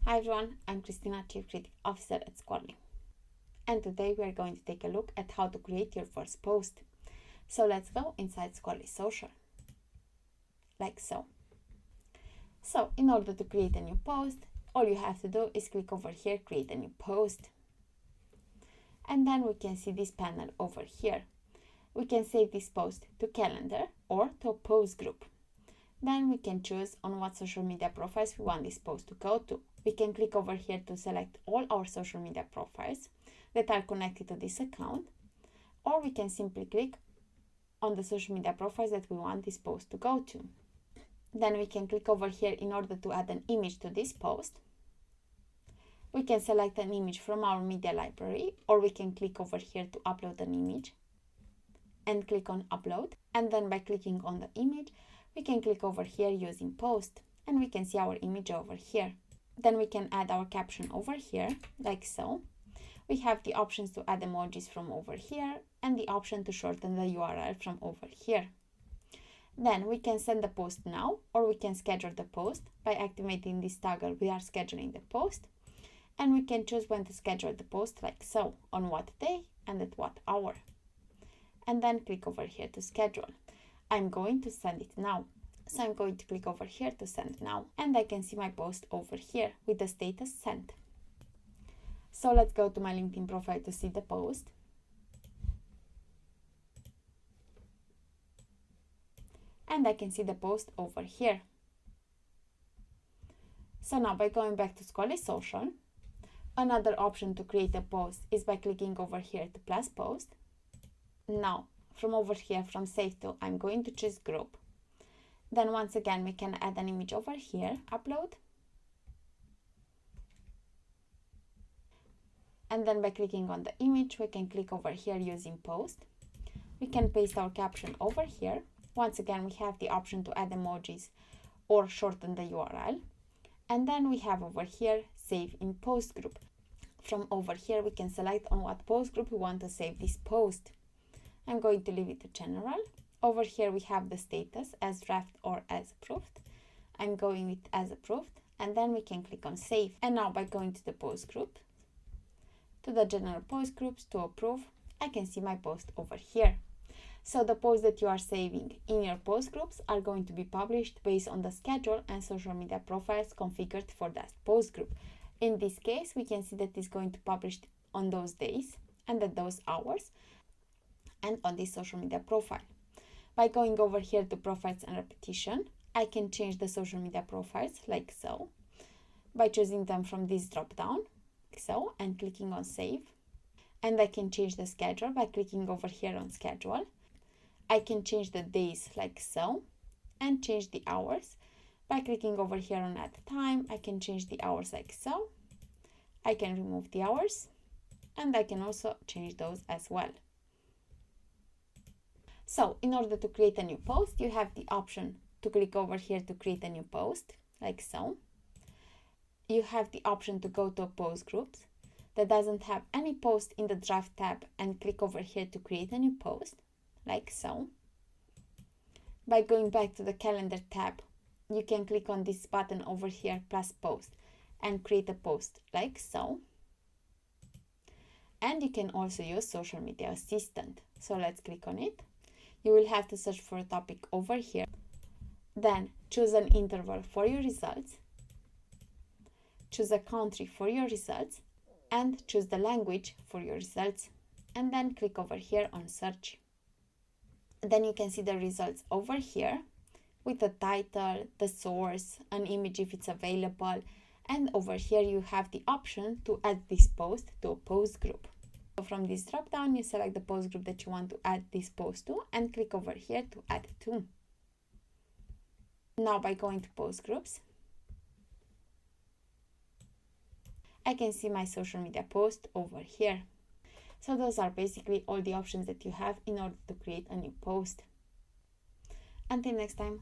Hi everyone, I'm Christina, Chief Creative Officer at Squirrly. And today we are going to take a look at how to create your first post. So let's go inside Squirrly Social. Like so. So in order to create a new post, all you have to do is click over here, create a new post. And then we can see this panel over here. We can save this post to calendar or to a post group. Then we can choose on what social media profiles we want this post to go to. We can click over here to select all our social media profiles that are connected to this account, or we can simply click on the social media profiles that we want this post to go to. Then we can click over here in order to add an image to this post. We can select an image from our media library, or we can click over here to upload an image and click on upload. And then by clicking on the image, we can click over here using post and we can see our image over here. Then we can add our caption over here, like so. We have the options to add emojis from over here and the option to shorten the URL from over here. Then we can send the post now, or we can schedule the post by activating this toggle. We are scheduling the post, and we can choose when to schedule the post, like so, on what day and at what hour. And then click over here to schedule. I'm going to send it now. So I'm going to click over here to send now, and I can see my post over here with the status sent. So let's go to my LinkedIn profile to see the post. And I can see the post over here. So now by going back to Squirrly Social, another option to create a post is by clicking over here to plus post. Now from over here, from save to, I'm going to choose group. Then once again, we can add an image over here, upload. And then by clicking on the image, we can click over here using post. We can paste our caption over here. Once again, we have the option to add emojis or shorten the URL. And then we have over here, save in post group. From over here, we can select on what post group we want to save this post. I'm going to leave it to general. Over here we have the status as draft or as approved. I'm going with as approved, and then we can click on save. And now by going to the post group, to the general post groups to approve, I can see my post over here. So the posts that you are saving in your post groups are going to be published based on the schedule and social media profiles configured for that post group. In this case, we can see that it's going to publish on those days and at those hours and on this social media profile. By going over here to profiles and repetition, I can change the social media profiles like so, by choosing them from this drop down, like so, and clicking on save. And I can change the schedule by clicking over here on schedule. I can change the days like so, and change the hours. By clicking over here on add time, I can change the hours like so. I can remove the hours, and I can also change those as well. So in order to create a new post, you have the option to click over here to create a new post, like so. You have the option to go to a post group that doesn't have any post in the draft tab and click over here to create a new post, like so. By going back to the calendar tab, you can click on this button over here, plus post, and create a post like so. And you can also use social media assistant. So let's click on it. You will have to search for a topic over here. Then choose an interval for your results. Choose a country for your results and choose the language for your results. And then click over here on search. Then you can see the results over here with the title, the source, an image if it's available. And over here you have the option to add this post to a post group. So from this drop down, you select the post group that you want to add this post to and click over here to add to. Now by going to post groups, I can see my social media post over here. So those are basically all the options that you have in order to create a new post. Until next time.